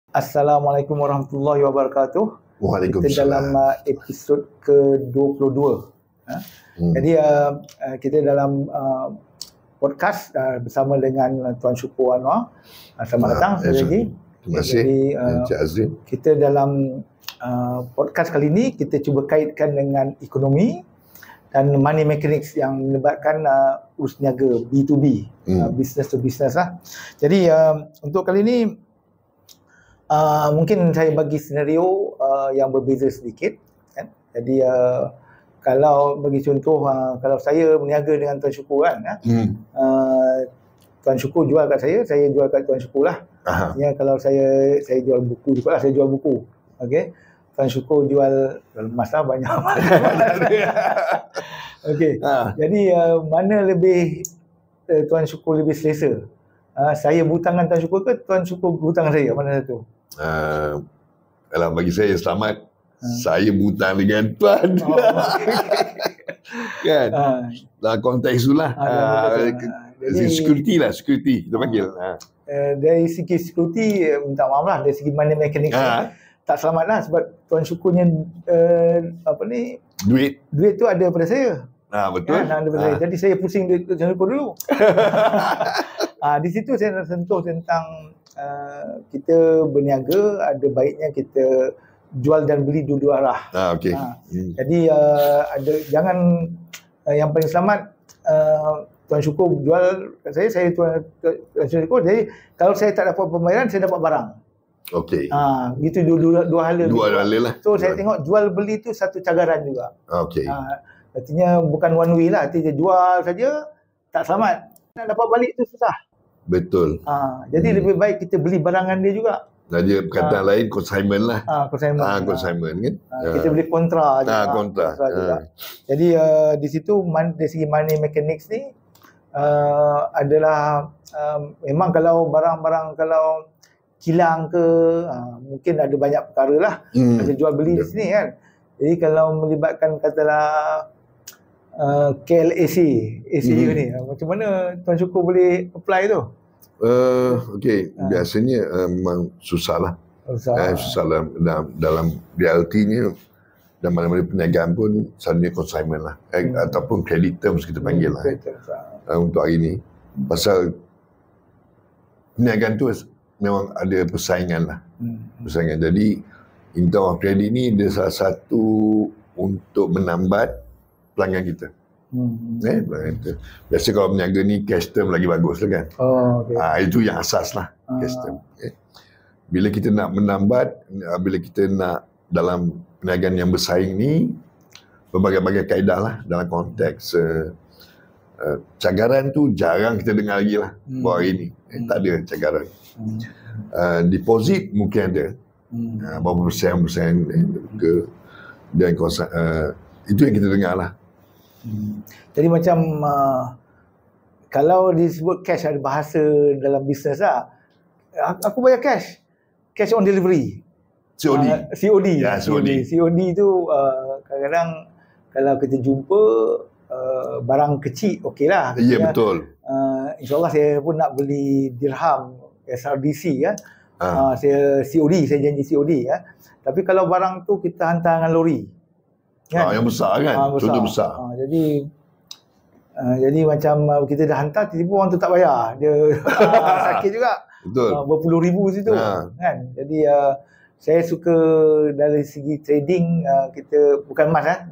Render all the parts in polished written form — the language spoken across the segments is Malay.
Assalamualaikum warahmatullahi wabarakatuh. Waalaikumsalam. Kita dalam episod ke-22. Jadi kita dalam podcast bersama dengan Tuan Syukur Anwar. Selamat datang sekali lagi. Terima kasih. Jadi Encik Azim. kita dalam podcast kali ini kita cuba kaitkan dengan ekonomi dan money mechanics yang melibatkan urus niaga B2B, business to business lah. Jadi untuk kali ini mungkin saya bagi senario yang berbeza sedikit, kan? Jadi kalau bagi contoh, kalau saya berniaga dengan Tuan Syukur kan, Tuan Syukur jual kat saya jual kat Tuan Syukur lah. Ya, kalau saya jual buku juga lah, saya jual buku. Okey. Tuan Syukur jual emas lah, banyak. Okey. Jadi mana lebih Tuan Syukur lebih selesa? Saya berhutang dengan Tuan Syukur ke Tuan Syukur berhutang dengan saya? Mana satu? Kalau bagi saya selamat, saya berhutang dengan Tuan. Kan? Dalam konteks itulah. Security kita panggil. Dari segi security, minta maaf lah, dari segi money mechanics tak selamat lah, sebab Tuan Syukurnya duit tu ada pada saya. Betul. Ada pada saya. Jadi saya pusing duit Tuan Syukur dulu. Di situ saya nak sentuh tentang kita berniaga, ada baiknya kita jual dan beli dua-dua arah. Okey. Jadi jangan yang paling selamat Tuan Syukur jual kat saya Tuan Syukur. Jadi kalau saya tak dapat pembayaran, saya dapat barang. Okey. Itu dua hala. Dua hala lah. So saya tengok jual beli tu satu cagaran juga. Okey. Artinya bukan one way lah. Artinya jual saja tak selamat. Nak dapat balik tu susah. Betul. Jadi lebih baik kita beli barangan dia juga. Dia perkataan lain consignment lah. Consignment. Consignment kan. Kita beli kontra juga. Kontra. Juga. Jadi di situ dari segi money mechanics ni adalah memang kalau barang-barang kalau kilang ke mungkin ada banyak perkara lah. Macam jual beli di sini kan. Jadi kalau melibatkan katalah KLAC, ACU ni, macam mana Tuan Syukur boleh apply tu? Okey, biasanya memang susah lah. Susah dalam reality ni, dan mana-mana perniagaan pun selalunya consignment lah. Ataupun credit terms kita panggil lah. Untuk hari ni. Pasal perniagaan tu memang ada persaingan lah. Persaingan. Jadi, in term of credit ni, dia salah satu untuk menambat pelanggan kita. Pelanggan kita. Biasa kalau berniaga ni cash term lagi bagus lah kan. Itu yang asas lah, cash term. Bila kita nak menambat, bila kita nak dalam perniagaan yang bersaing ni, berbagai-bagai kaedah lah dalam konteks cagaran tu jarang kita dengar lagi lah buat hari ni. Tak ada cagaran. Deposit mungkin ada. Berapa persen ke, dan itu yang kita dengar lah. Jadi macam kalau disebut cash, ada bahasa dalam bisnes lah, aku bayar cash on delivery, COD. Ya, COD. COD tu kadang-kadang kalau kita jumpa barang kecil, okey lah. Ya, betul. InsyaAllah saya pun nak beli dirham SRDC ya. Saya COD, saya janji COD ya. Tapi kalau barang tu kita hantar dengan lori kan? Yang besar kan? Contoh besar. Jadi macam kita dah hantar, tiba-tiba orang tu tak bayar. Dia sakit juga. Betul. Berpuluh ribu situ kan. Jadi saya suka dari segi trading, kita bukan emas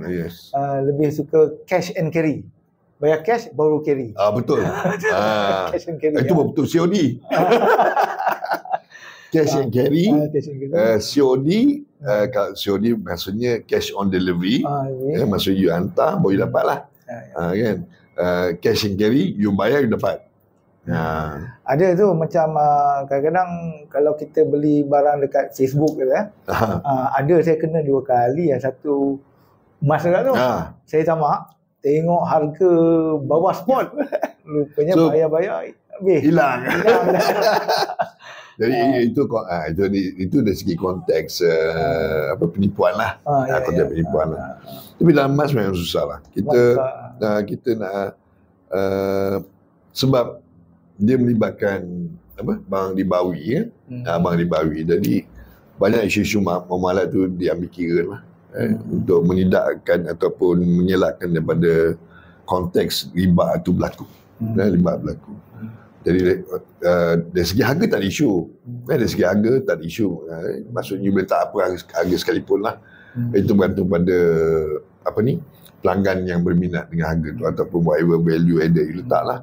yes. Lebih suka cash and carry. Bayar cash baru carry. Betul. Cash and carry. Itu betul COD. Cash and carry. COD. Kalau COD maksudnya cash on delivery. Maksudnya you hantar baru you dapat lah. Kan. Cash and carry, you bayar you dapat. Ada tu macam kadang-kadang kalau kita beli barang dekat Facebook ke ada saya kena 2 kali. Yang satu emas dekat tu saya tamak. tengok harga bawah spot. Rupanya bayar-bayar habis. Hilang. Jadi itu dari segi konteks penipuan lah. Konteks penipuan lah. Tapi dalam emas memang susah lah. Kita nak sebab dia melibatkan bank ribawi bank ribawi. Jadi banyak isu-isu muamalat tu diambil kira lah. Untuk menidakkan ataupun mengelakkan daripada konteks riba itu berlaku. Riba berlaku. Jadi dari segi harga tak ada isu. Dari segi harga tak ada isu. Maksudnya boleh tak apa harga sekalipun lah. Itu bergantung pada pelanggan yang berminat dengan harga tu ataupun whatever value added letak lah.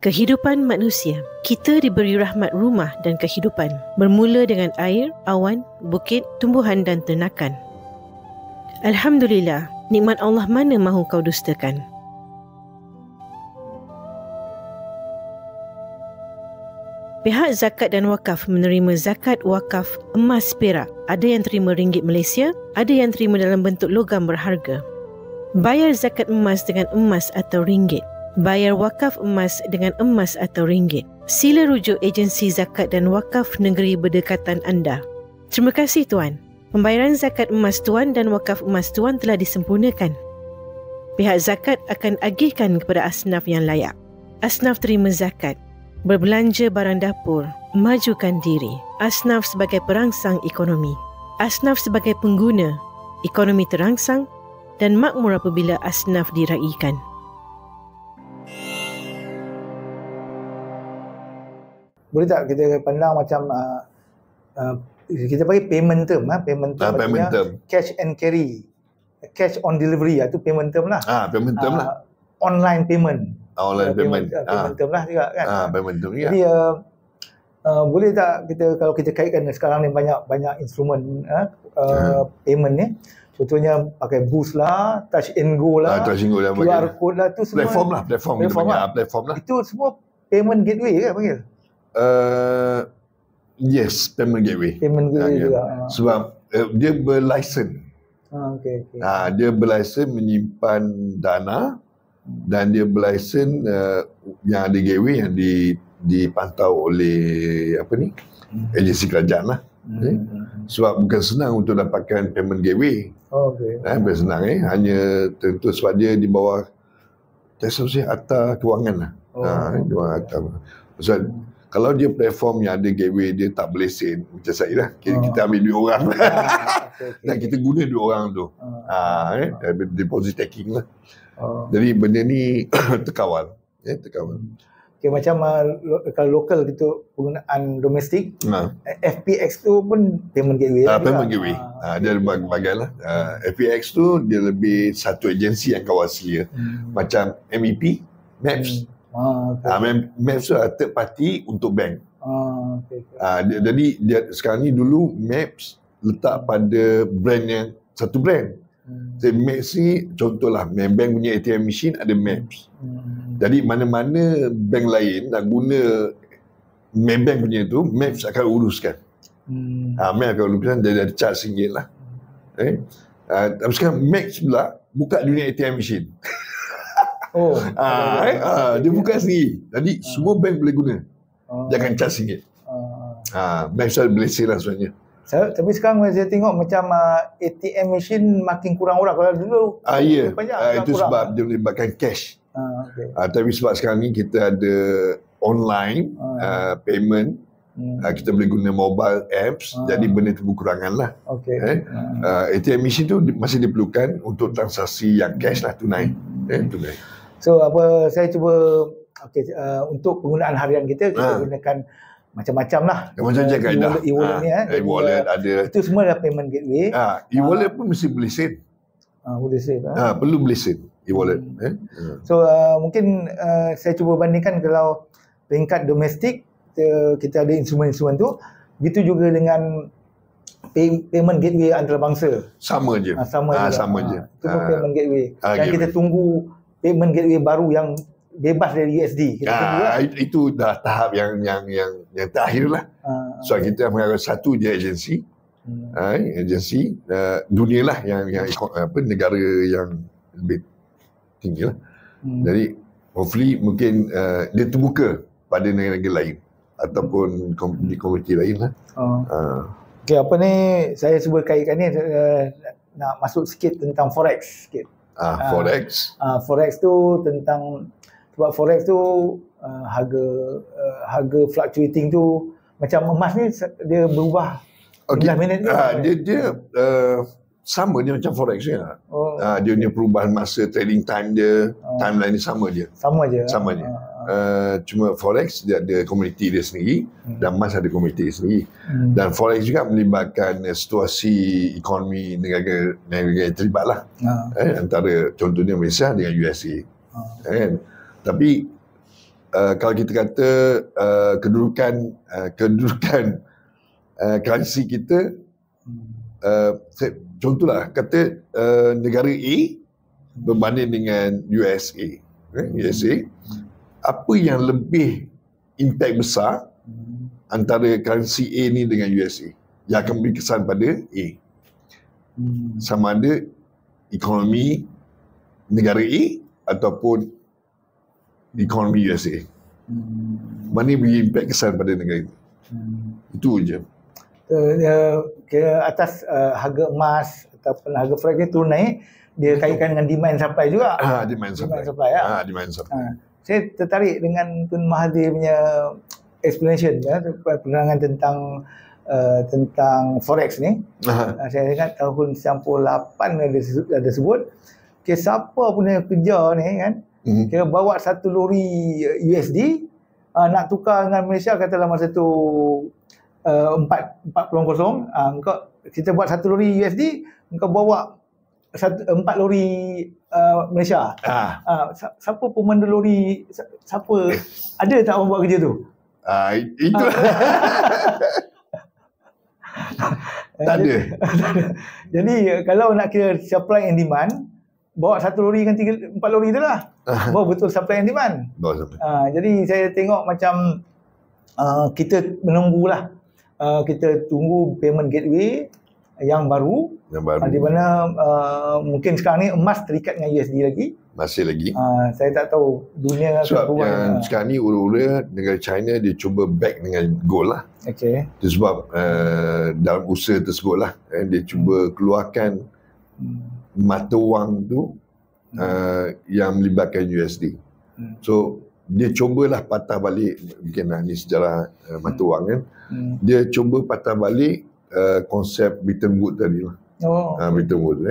Kehidupan manusia. Kita diberi rahmat rumah dan kehidupan. Bermula dengan air, awan, bukit, tumbuhan dan ternakan. Alhamdulillah, nikmat Allah mana mahu kau dustakan. Pihak zakat dan wakaf menerima zakat wakaf emas perak. Ada yang terima ringgit Malaysia, ada yang terima dalam bentuk logam berharga. Bayar zakat emas dengan emas atau ringgit. Bayar wakaf emas dengan emas atau ringgit. Sila rujuk agensi zakat dan wakaf negeri berdekatan anda. Terima kasih Tuan. Pembayaran zakat emas Tuan dan wakaf emas Tuan telah disempurnakan. Pihak zakat akan agihkan kepada asnaf yang layak. Asnaf terima zakat. Berbelanja barang dapur, majukan diri. Asnaf sebagai perangsang ekonomi. Asnaf sebagai pengguna, ekonomi terangsang dan makmur apabila asnaf diraikan. Boleh tak kita pandang macam kita panggil payment term payment term. Cash and carry, cash on delivery itu payment term lah. Payment term lah. Online payment. Payment term lah juga kan. Payment term. Jadi boleh tak kita kalau kita kaitkan sekarang ni banyak instrumen payment ni. Contohnya pakai Boost lah, Touch and Go lah, QR code lah, tu semua platform lah. Itu semua payment gateway kan panggil? Yes, payment gateway. Juga. Sebab dia berlisen. Dia berlisen menyimpan dana dan dia berlisen yang ada gateway yang dipantau oleh agensi kerajaan lah. Sebab bukan senang untuk dapatkan payment gateway. Bukan senang hanya tentu sebab dia di bawah Akta Kewangan lah. Di bawah Akta. Sebab kalau dia platform yang ada gateway dia tak boleh sen macam saya lah. Kita ambil duit orang dan kita guna duit orang tu. Deposit taking lah. Jadi benda ni terkawal. Macam kalau lokal gitu penggunaan domestik, FPX tu pun payment gateway lah. Payment gateway. Dia ada bagian lah. FPX tu dia lebih satu agensi yang kawasi ya. Macam MEP, MAPS. MAPS tu third party untuk bank. Jadi dia sekarang ni dulu MAPS letak pada brand yang satu brand. Jadi MAPS ni contohlah bank punya ATM machine ada MAPS. Jadi mana-mana bank lain nak guna Maybank punya tu, MAPS akan uruskan. MAPS akan uruskan, dia ada charge RM1 lah. Tapi sekarang MAPS pula buka dunia ATM machine. Dia buka sendiri. Jadi semua bank boleh guna. Dia akan charge RM1. MAPS boleh sale lah sebenarnya. Tapi sekarang saya tengok macam ATM machine makin kurang orang. Kalau dulu itu sebab dia melibatkan cash. Tapi sebab sekarang ni kita ada online payment, kita boleh guna mobile apps, jadi benda tu berkurangan lah. ATM machine tu masih diperlukan untuk transaksi yang cash lah, tunai. Tunai. So saya cuba untuk penggunaan harian kita gunakan macam-macam lah. Macam-macam kaedah. E-wallet ni e-wallet ada. Itu semua adalah payment gateway. E-wallet pun mesti boleh sen. Boleh sen. Perlu boleh sen e-wallet. So mungkin saya cuba bandingkan kalau peringkat domestik kita ada instrumen-instrumen tu, begitu juga dengan payment gateway antarabangsa. Sama je. Sama je. Itu pun payment gateway. Dan kita tunggu payment gateway baru yang bebas dari USD. Itu dah tahap yang terakhir lah. So kita mengharapkan satu je agensi agensi dunia lah yang negara yang lebih tinggi lah. Jadi hopefully mungkin dia terbuka pada negara-negara lain ataupun komuniti lain lah. Okay, apa ni, saya cuba kaitkan ni, nak masuk sikit tentang forex sikit. Forex. Forex tu tentang, sebab forex tu harga fluctuating tu macam emas ni dia berubah. Okay. Dia sama dia macam forex je. Dia punya perubahan masa trading time dia, timeline dia sama je. Sama je. Cuma forex dia ada komuniti dia sendiri dan emas ada komuniti dia sendiri. Dan forex juga melibatkan situasi ekonomi negara yang terlibat lah. Antara contohnya Malaysia dengan USA. Tapi kalau kita kata kedudukan currency kita, contohlah kata negara A berbanding dengan USA, apa yang lebih impact besar antara currency A ni dengan USA yang akan beri kesan pada A? Sama ada ekonomi negara A ataupun ekonomi USA. Mana beri impact kesan pada negara itu? Itu je. Kira atas harga emas ataupun harga forex ni turun naik, dia kaitkan dengan demand supply juga. Demand supply. Demand supply. Saya tertarik dengan Tun Mahathir punya explanation, penerangan tentang forex ni. Saya ingat tahun 98 ada sebut, siapa punya kerja ni kan, kira bawa satu lori USD nak tukar dengan Malaysia, katalah masa tu 4.0, kita buat satu lori USD, engkau bawa 4 lori Malaysia. Siapa pemandu lori, siapa ada tak orang buat kerja tu? Itu tak ada. Jadi kalau nak kira supply and demand, bawa satu lori dengan 4 lori tu lah. Bawa betul supply and demand. Jadi saya tengok macam kita menunggulah. Kita tunggu payment gateway yang baru. Di mana mungkin sekarang ni emas terikat dengan USD lagi. Masih lagi. Saya tak tahu dunia sebab yang sekarang ni ura-ura negara China dia cuba back dengan gold lah. Okay. Itu sebab dalam usaha tersebut lah dia cuba keluarkan mata wang tu yang melibatkan USD. So dia cubalah patah balik, mungkin ni sejarah mata wang kan. Dia cuba patah balik konsep Bretton Woods tadi lah. Bretton Woods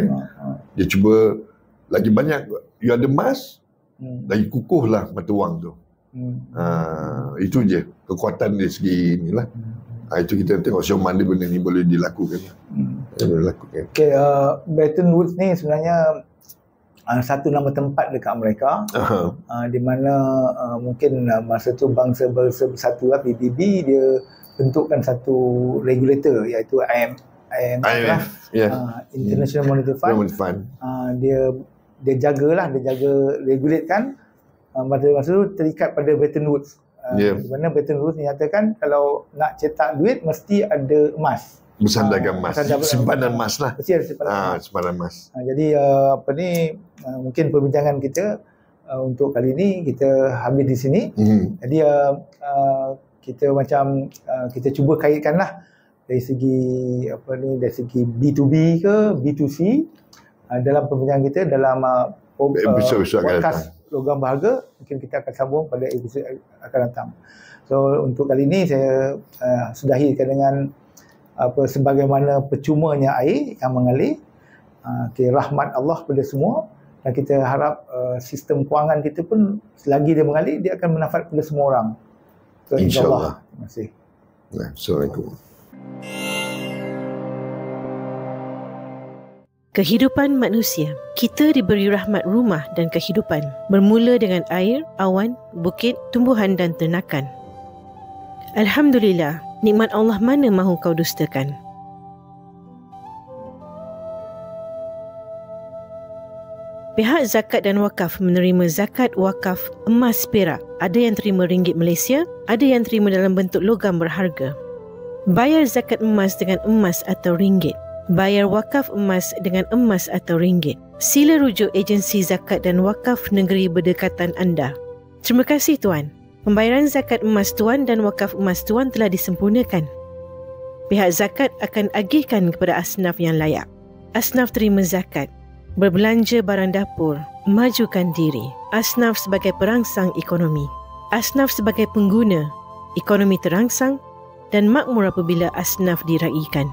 dia cuba lagi banyak, you ada emas, lagi kukuh lah mata wang tu. Itu je kekuatan dari segi inilah. Itu kita tengok sejauh mana benda ni boleh dilakukan. Okay, Bretton Woods ni sebenarnya satu nama tempat dekat Amerika, di mana mungkin masa tu Bangsa-Bangsa Bersatu lah, PBB, dia bentukkan satu regulator iaitu IMF lah, International Monetary Fund. Dia jaga regulate kan. Masa tu terikat pada Bretton Woods. Di mana Bretton Woods nyatakan kalau nak cetak duit mesti ada emas. Bersandarkan emas, simpanan emas lah. Mesti ada simpanan emas. Jadi mungkin perbincangan kita untuk kali ini kita habis di sini. Jadi kita macam kita cuba kaitkanlah dari segi dari segi B2B ke B2C dalam perbincangan kita dalam podcast Logam Berharga. Mungkin kita akan sambung pada episod akan datang. So untuk kali ini saya sudahikan dengan sebagaimana percumanya air yang mengalir. Rahmat Allah pada semua, dan kita harap sistem kewangan kita pun selagi dia mengalir, dia akan bermanfaat pada semua orang. So, InsyaAllah. Terima kasih. Assalamualaikum. Kehidupan manusia. Kita diberi rahmat rumah dan kehidupan, bermula dengan air, awan, bukit, tumbuhan dan ternakan. Alhamdulillah, nikmat Allah mana mahu kau dustakan. Pihak Zakat dan Wakaf menerima zakat wakaf emas perak. Ada yang terima ringgit Malaysia, ada yang terima dalam bentuk logam berharga. Bayar zakat emas dengan emas atau ringgit. Bayar wakaf emas dengan emas atau ringgit. Sila rujuk agensi zakat dan wakaf negeri berdekatan anda. Terima kasih Tuan. Pembayaran zakat emas Tuan dan wakaf emas Tuan telah disempurnakan. Pihak zakat akan agihkan kepada asnaf yang layak. Asnaf terima zakat, berbelanja barang dapur, majukan diri. Asnaf sebagai perangsang ekonomi. Asnaf sebagai pengguna, ekonomi terangsang dan makmur apabila asnaf diraikan.